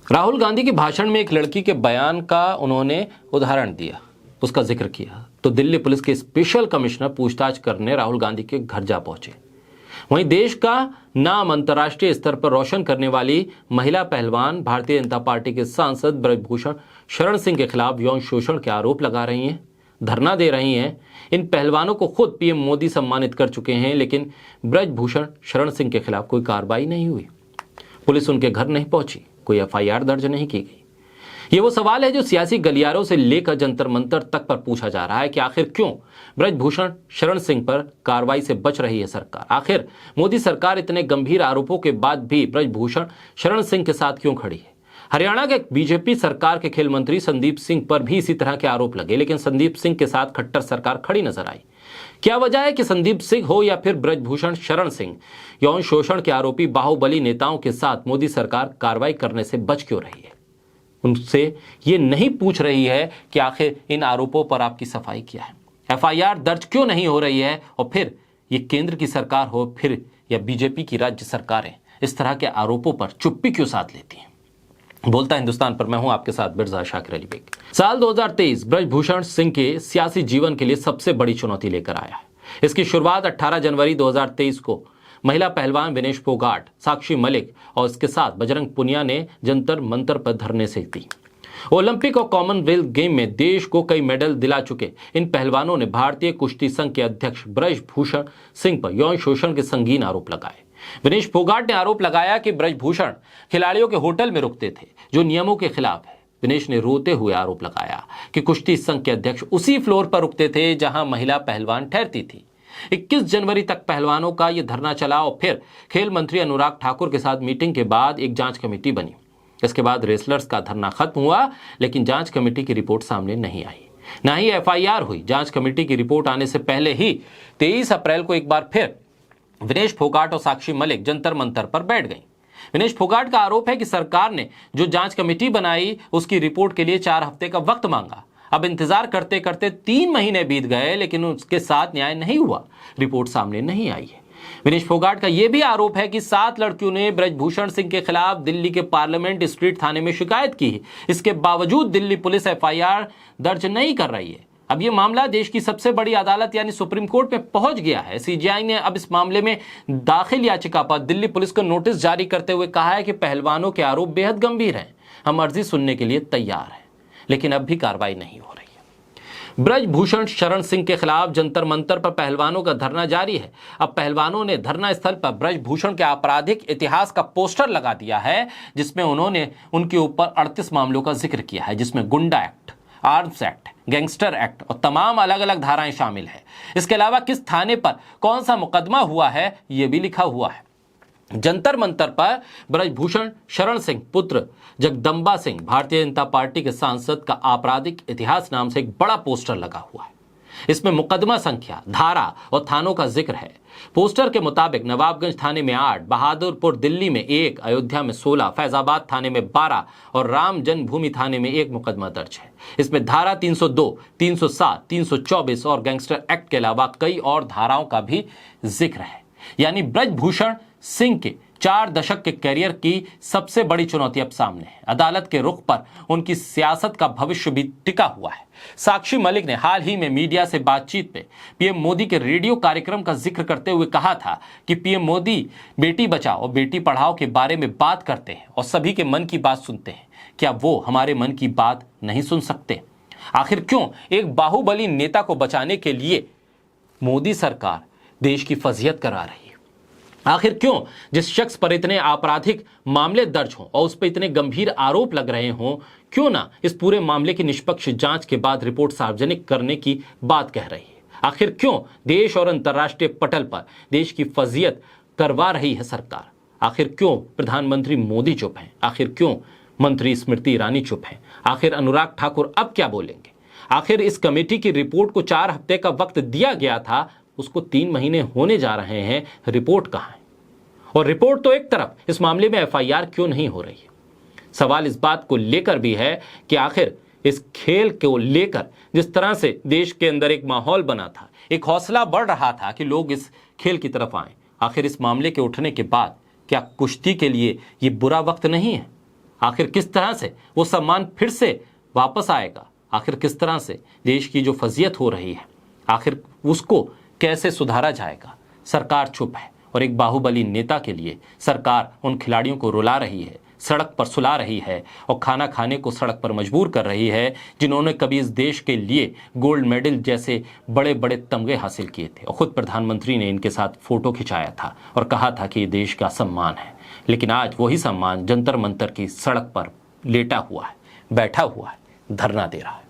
राहुल गांधी के भाषण में एक लड़की के बयान का उन्होंने उदाहरण दिया, उसका जिक्र किया, तो दिल्ली पुलिस के स्पेशल कमिश्नर पूछताछ करने राहुल गांधी के घर जा पहुंचे। वहीं देश का नाम अंतर्राष्ट्रीय स्तर पर रोशन करने वाली महिला पहलवान भारतीय जनता पार्टी के सांसद ब्रजभूषण शरण सिंह के खिलाफ यौन शोषण के आरोप लगा रही हैं, धरना दे रही हैं। इन पहलवानों को खुद पीएम मोदी सम्मानित कर चुके हैं, लेकिन ब्रजभूषण शरण सिंह के खिलाफ कोई कार्रवाई नहीं हुई। पुलिस उनके घर नहीं पहुंची, कोई एफआईआर दर्ज नहीं की गई। ये वो सवाल है जो सियासी गलियारों से लेकर जंतर मंतर तक पर पूछा जा रहा है कि आखिर क्यों ब्रजभूषण शरण सिंह पर कार्रवाई से बच रही है सरकार। आखिर मोदी सरकार इतने गंभीर आरोपों के बाद भी ब्रजभूषण शरण सिंह के साथ क्यों खड़ी है। हरियाणा के बीजेपी सरकार के खेल मंत्री संदीप सिंह पर भी इसी तरह के आरोप लगे, लेकिन संदीप सिंह के साथ खट्टर सरकार खड़ी नजर आई। क्या वजह है कि संदीप सिंह हो या फिर ब्रजभूषण शरण सिंह, यौन शोषण के आरोपी बाहुबली नेताओं के साथ मोदी सरकार कार्रवाई करने से बच क्यों रही है। उनसे ये नहीं पूछ रही है कि आखिर इन आरोपों पर आपकी सफाई क्या है, एफआईआर दर्ज क्यों नहीं हो रही है, और फिर ये केंद्र की सरकार हो फिर या बीजेपी की राज्य सरकारें इस तरह के आरोपों पर चुप्पी क्यों साध लेती हैं। बोलता हिंदुस्तान पर मैं हूं आपके साथ बिरजा शाकिर अली बेग। साल 2023 ब्रजभूषण सिंह के सियासी जीवन के लिए सबसे बड़ी चुनौती लेकर आया है। इसकी शुरुआत 18 जनवरी 2023 को महिला पहलवान विनेश फोगाट, साक्षी मलिक और इसके साथ बजरंग पुनिया ने जंतर मंतर पर धरने से दी। ओलंपिक और कॉमनवेल्थ गेम में देश को कई मेडल दिला चुके इन पहलवानों ने भारतीय कुश्ती संघ के अध्यक्ष ब्रजभूषण सिंह पर यौन शोषण के संगीन आरोप लगाए। विनेश फोगाट ने आरोप लगाया कि ब्रजभूषण खिलाड़ियों के होटल में रुकते थे, जो नियमों के खिलाफ है। विनेश ने रोते हुए आरोप लगाया कि कुश्ती संघ के अध्यक्ष उसी फ्लोर पर रुकते थे जहां महिला पहलवान ठहरती थी। 21 जनवरी तक पहलवानों का यह धरना चला और फिर खेल मंत्री अनुराग ठाकुर के साथ मीटिंग के बाद एक जांच कमेटी बनी। इसके बाद रेसलर्स का धरना खत्म हुआ, लेकिन जांच कमेटी की रिपोर्ट सामने नहीं आई, ना ही एफआईआर हुई। जांच कमेटी की रिपोर्ट आने से पहले ही 23 अप्रैल को एक बार फिर विनेश फोगाट और साक्षी मलिक जंतर मंतर पर बैठ गई। विनेश फोगाट का आरोप है कि सरकार ने जो जांच कमेटी बनाई उसकी रिपोर्ट के लिए 4 हफ्ते का वक्त मांगा। अब इंतजार करते करते 3 महीने बीत गए, लेकिन उसके साथ न्याय नहीं हुआ, रिपोर्ट सामने नहीं आई है। विनेश फोगाट का यह भी आरोप है कि 7 लड़कियों ने ब्रजभूषण सिंह के खिलाफ दिल्ली के पार्लियामेंट स्ट्रीट थाने में शिकायत की है। इसके बावजूद दिल्ली पुलिस एफआईआर दर्ज नहीं कर रही है। अब यह मामला देश की सबसे बड़ी अदालत यानी सुप्रीम कोर्ट में पहुंच गया है। सीजीआई ने अब इस मामले में दाखिल याचिका पर दिल्ली पुलिस को नोटिस जारी करते हुए कहा है कि पहलवानों के आरोप बेहद गंभीर हैं, हम अर्जी सुनने के लिए तैयार हैं, लेकिन अब भी कार्रवाई नहीं हो रही है। ब्रजभूषण शरण सिंह के खिलाफ जंतर मंतर पर पहलवानों का धरना जारी है। अब पहलवानों ने धरना स्थल पर ब्रजभूषण के आपराधिक इतिहास का पोस्टर लगा दिया है, जिसमें उन्होंने उनके ऊपर 38 मामलों का जिक्र किया है, जिसमें गुंडा act, arms act, gangster act और तमाम अलग अलग धाराएं शामिल है। इसके अलावा किस थाने पर कौन सा मुकदमा हुआ है यह भी लिखा हुआ है। जंतर मंतर पर ब्रजभूषण शरण सिंह पुत्र जगदम्बा सिंह भारतीय जनता पार्टी के सांसद का आपराधिक इतिहास नाम से एक बड़ा पोस्टर लगा हुआ है। इसमें मुकदमा संख्या, धारा और थानों का जिक्र है। पोस्टर के मुताबिक नवाबगंज थाने में 8, बहादुरपुर दिल्ली में 1, अयोध्या में 16, फैजाबाद थाने में 12 और राम जन्मभूमि थाने में 1 मुकदमा दर्ज है। इसमें धारा 302, 307, 324 और गैंगस्टर एक्ट के अलावा कई और धाराओं का भी जिक्र है। यानी ब्रजभूषण सिंह के 4 दशक के करियर की सबसे बड़ी चुनौती अब सामने है। अदालत के रुख पर उनकी सियासत का भविष्य भी टिका हुआ है। साक्षी मलिक ने हाल ही में मीडिया से बातचीत में पीएम मोदी के रेडियो कार्यक्रम का जिक्र करते हुए कहा था कि पीएम मोदी बेटी बचाओ और बेटी पढ़ाओ के बारे में बात करते हैं और सभी के मन की बात सुनते हैं। क्या वो हमारे मन की बात नहीं सुन सकते? आखिर क्यों एक बाहुबली नेता को बचाने के लिए मोदी सरकार देश की फजीहत करा रही है? आखिर क्यों जिस शख्स पर इतने आपराधिक मामले दर्ज हों और उस पर इतने गंभीर आरोप लग रहे हों, क्यों ना इस पूरे मामले की निष्पक्ष जांच के बाद रिपोर्ट सार्वजनिक करने की बात कह रही है? आखिर क्यों देश और अंतर्राष्ट्रीय पटल पर देश की फजीहत करवा रही है सरकार? आखिर क्यों प्रधानमंत्री मोदी चुप हैं? आखिर क्यों मंत्री स्मृति ईरानी चुप हैं? आखिर अनुराग ठाकुर अब क्या बोलेंगे? आखिर इस कमेटी की रिपोर्ट को 4 हफ्ते का वक्त दिया गया था, उसको 3 महीने होने जा रहे हैं, रिपोर्ट कहां है? और रिपोर्ट तो एक तरफ, इस मामले में एफआईआर क्यों नहीं हो रही है? सवाल इस बात को लेकर भी है कि आखिर इस खेल को लेकर जिस तरह से देश के अंदर एक माहौल बना था, एक हौसला बढ़ रहा था कि लोग इस खेल की तरफ आए, आखिर इस मामले के उठने के बाद क्या कुश्ती के लिए ये बुरा वक्त नहीं है? आखिर किस तरह से वो सम्मान फिर से वापस आएगा? आखिर किस तरह से देश की जो फजीयत हो रही है, आखिर उसको कैसे सुधारा जाएगा? सरकार चुप है और एक बाहुबली नेता के लिए सरकार उन खिलाड़ियों को रुला रही है, सड़क पर सुला रही है और खाना खाने को सड़क पर मजबूर कर रही है, जिन्होंने कभी इस देश के लिए गोल्ड मेडल जैसे बड़े बड़े तमगे हासिल किए थे। और खुद प्रधानमंत्री ने इनके साथ फोटो खिंचाया था और कहा था कि ये देश का सम्मान है। लेकिन आज वही सम्मान जंतर मंतर की सड़क पर लेटा हुआ है, बैठा हुआ है, धरना दे रहा है।